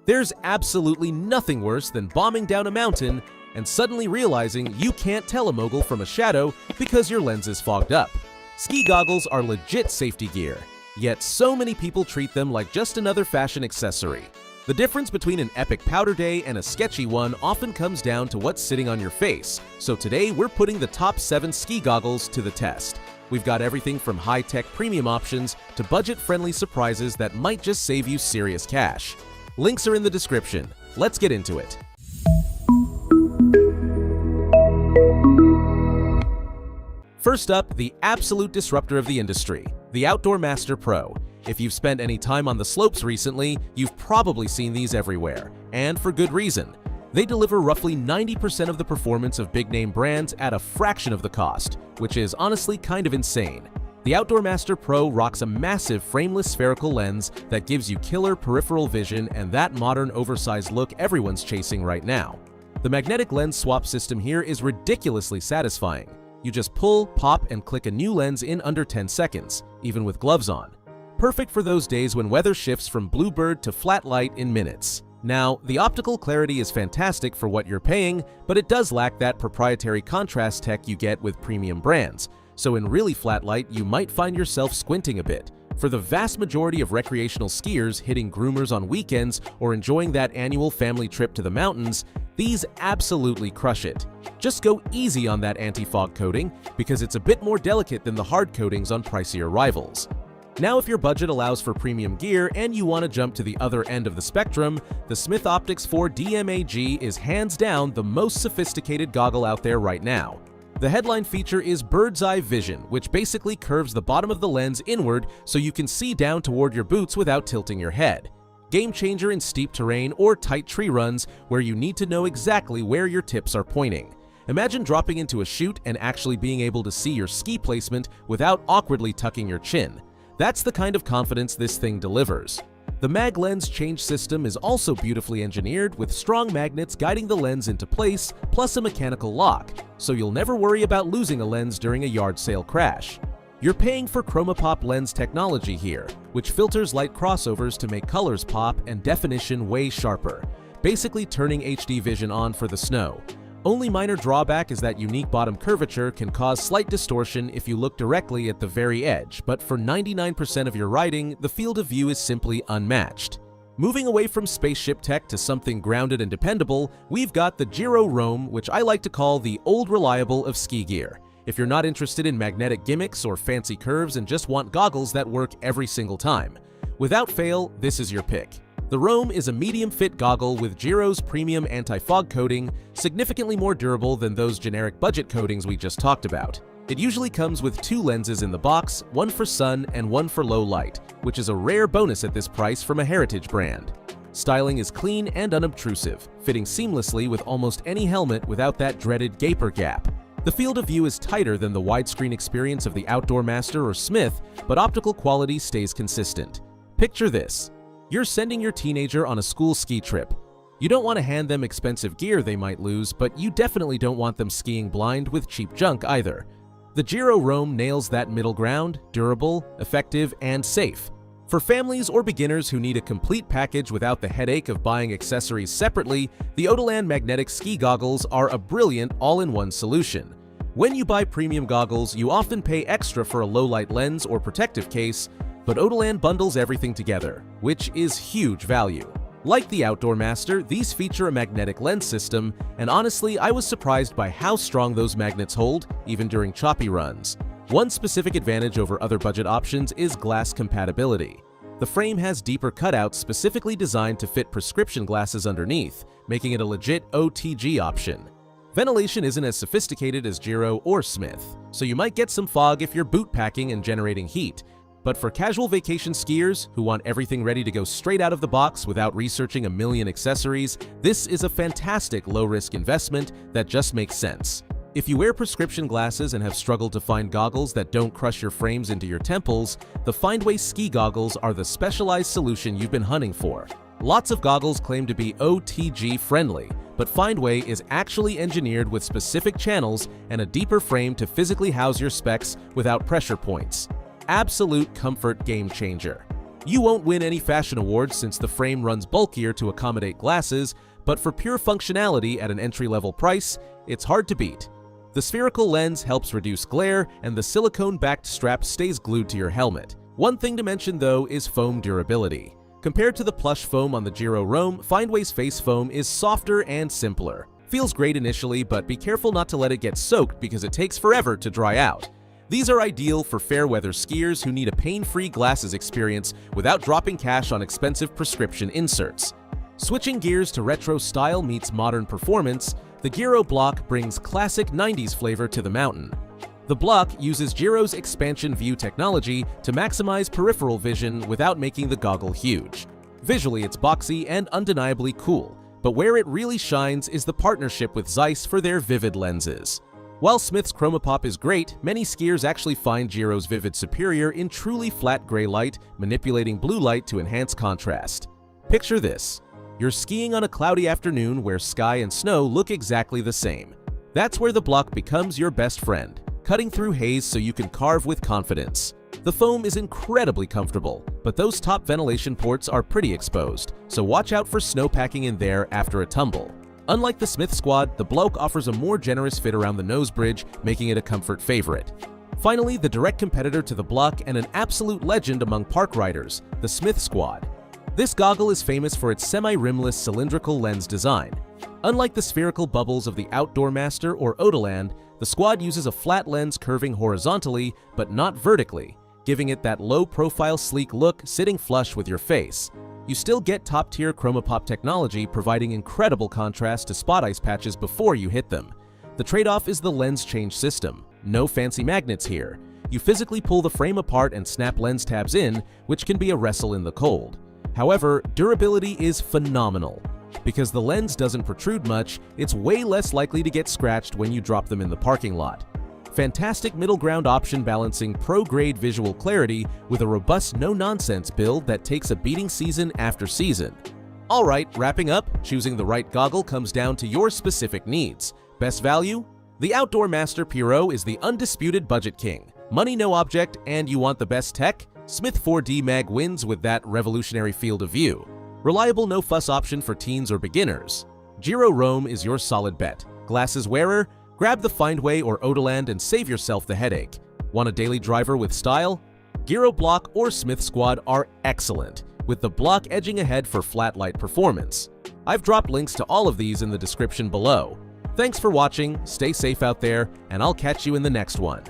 There's absolutely nothing worse than bombing down a mountain and suddenly realizing you can't tell a mogul from a shadow because your lens is fogged up. Ski goggles are legit safety gear, yet so many people treat them like just another fashion accessory. The difference between an epic powder day and a sketchy one often comes down to what's sitting on your face, so today we're putting the top 7 ski goggles to the test. We've got everything from high-tech premium options to budget-friendly surprises that might just save you serious cash. Links are in the description. Let's get into it. First up, the absolute disruptor of the industry, the Outdoor Master Pro. If you've spent any time on the slopes recently, you've probably seen these everywhere, and for good reason. They deliver roughly 90% of the performance of big-name brands at a fraction of the cost, which is honestly kind of insane. The Outdoor Master Pro rocks a massive frameless spherical lens that gives you killer peripheral vision and that modern oversized look everyone's chasing right now. The magnetic lens swap system here is ridiculously satisfying. You just pull, pop, and click a new lens in under 10 seconds, even with gloves on. Perfect for those days when weather shifts from bluebird to flat light in minutes. Now, the optical clarity is fantastic for what you're paying, but it does lack that proprietary contrast tech you get with premium brands. So in really flat light, you might find yourself squinting a bit. For the vast majority of recreational skiers hitting groomers on weekends or enjoying that annual family trip to the mountains, these absolutely crush it. Just go easy on that anti-fog coating because it's a bit more delicate than the hard coatings on pricier rivals. Now, if your budget allows for premium gear and you want to jump to the other end of the spectrum, the Smith Optics 4 DMAG is hands down the most sophisticated goggle out there right now. The headline feature is bird's eye vision, which basically curves the bottom of the lens inward so you can see down toward your boots without tilting your head. Game changer in steep terrain or tight tree runs where you need to know exactly where your tips are pointing. Imagine dropping into a chute and actually being able to see your ski placement without awkwardly tucking your chin. That's the kind of confidence this thing delivers. The mag lens change system is also beautifully engineered with strong magnets guiding the lens into place, plus a mechanical lock, so you'll never worry about losing a lens during a yard sale crash. You're paying for ChromaPop lens technology here, which filters light crossovers to make colors pop and definition way sharper, basically turning HD vision on for the snow. Only minor drawback is that unique bottom curvature can cause slight distortion if you look directly at the very edge, but for 99% of your riding, the field of view is simply unmatched. Moving away from spaceship tech to something grounded and dependable, we've got the Jirro Rome, which I like to call the old reliable of ski gear. If you're not interested in magnetic gimmicks or fancy curves and just want goggles that work every single time, without fail, this is your pick. The Rome is a medium-fit goggle with Jiro's premium anti-fog coating, significantly more durable than those generic budget coatings we just talked about. It usually comes with 2 lenses in the box, one for sun and one for low light, which is a rare bonus at this price from a heritage brand. Styling is clean and unobtrusive, fitting seamlessly with almost any helmet without that dreaded gaper gap. The field of view is tighter than the widescreen experience of the Outdoor Master or Smith, but optical quality stays consistent. Picture this. You're sending your teenager on a school ski trip. You don't want to hand them expensive gear they might lose, but you definitely don't want them skiing blind with cheap junk either. The Jirro Rome nails that middle ground, durable, effective, and safe. For families or beginners who need a complete package without the headache of buying accessories separately, the Odell magnetic ski goggles are a brilliant all-in-one solution. When you buy premium goggles, you often pay extra for a low-light lens or protective case, but Odell bundles everything together, which is huge value. Like the Outdoor Master, these feature a magnetic lens system, and honestly, I was surprised by how strong those magnets hold, even during choppy runs. One specific advantage over other budget options is glass compatibility. The frame has deeper cutouts specifically designed to fit prescription glasses underneath, making it a legit OTG option. Ventilation isn't as sophisticated as Jiro or Smith, so you might get some fog if you're boot packing and generating heat. But for casual vacation skiers who want everything ready to go straight out of the box without researching a million accessories, this is a fantastic low-risk investment that just makes sense. If you wear prescription glasses and have struggled to find goggles that don't crush your frames into your temples, the Findway ski goggles are the specialized solution you've been hunting for. Lots of goggles claim to be OTG friendly, but Findway is actually engineered with specific channels and a deeper frame to physically house your specs without pressure points. Absolute comfort game changer. You won't win any fashion awards since the frame runs bulkier to accommodate glasses, but for pure functionality at an entry-level price, it's hard to beat. The spherical lens helps reduce glare, and the silicone-backed strap stays glued to your helmet. One thing to mention though is foam durability. Compared to the plush foam on the Jirro Rome, Findway's face foam is softer and simpler. Feels great initially, but be careful not to let it get soaked because it takes forever to dry out. These are ideal for fair-weather skiers who need a pain-free glasses experience without dropping cash on expensive prescription inserts. Switching gears to retro style meets modern performance, the Jiro block brings classic 90s flavor to the mountain. The block uses Jiro's expansion view technology to maximize peripheral vision without making the goggle huge. Visually, it's boxy and undeniably cool, but where it really shines is the partnership with Zeiss for their vivid lenses. While Smith's ChromaPop is great, many skiers actually find Jiro's Vivid superior in truly flat gray light, manipulating blue light to enhance contrast. Picture this. You're skiing on a cloudy afternoon where sky and snow look exactly the same. That's where the block becomes your best friend, cutting through haze so you can carve with confidence. The foam is incredibly comfortable, but those top ventilation ports are pretty exposed, so watch out for snowpacking in there after a tumble. Unlike the Smith Squad, the block offers a more generous fit around the nose bridge, making it a comfort favorite. Finally, the direct competitor to the block and an absolute legend among park riders, the Smith Squad. This goggle is famous for its semi-rimless cylindrical lens design. Unlike the spherical bubbles of the Outdoor Master or Odell, the Squad uses a flat lens curving horizontally but not vertically, giving it that low-profile sleek look sitting flush with your face. You still get top-tier ChromaPop technology providing incredible contrast to spot ice patches before you hit them. The trade-off is the lens change system. No fancy magnets here. You physically pull the frame apart and snap lens tabs in, which can be a wrestle in the cold. However, durability is phenomenal. Because the lens doesn't protrude much, it's way less likely to get scratched when you drop them in the parking lot. Fantastic middle ground option balancing pro-grade visual clarity with a robust no-nonsense build that takes a beating season after season. Alright, wrapping up, choosing the right goggle comes down to your specific needs. Best value? The Outdoor Master Pro is the undisputed budget king. Money no object, and you want the best tech? Smith 4 DMAG wins with that revolutionary field of view. Reliable no-fuss option for teens or beginners. Jirro Rome is your solid bet. Glasses wearer? Grab the Findway or Odell and save yourself the headache. Want a daily driver with style? Jiro Block or Smith Squad are excellent, with the block edging ahead for flat light performance. I've dropped links to all of these in the description below. Thanks for watching, stay safe out there, and I'll catch you in the next one.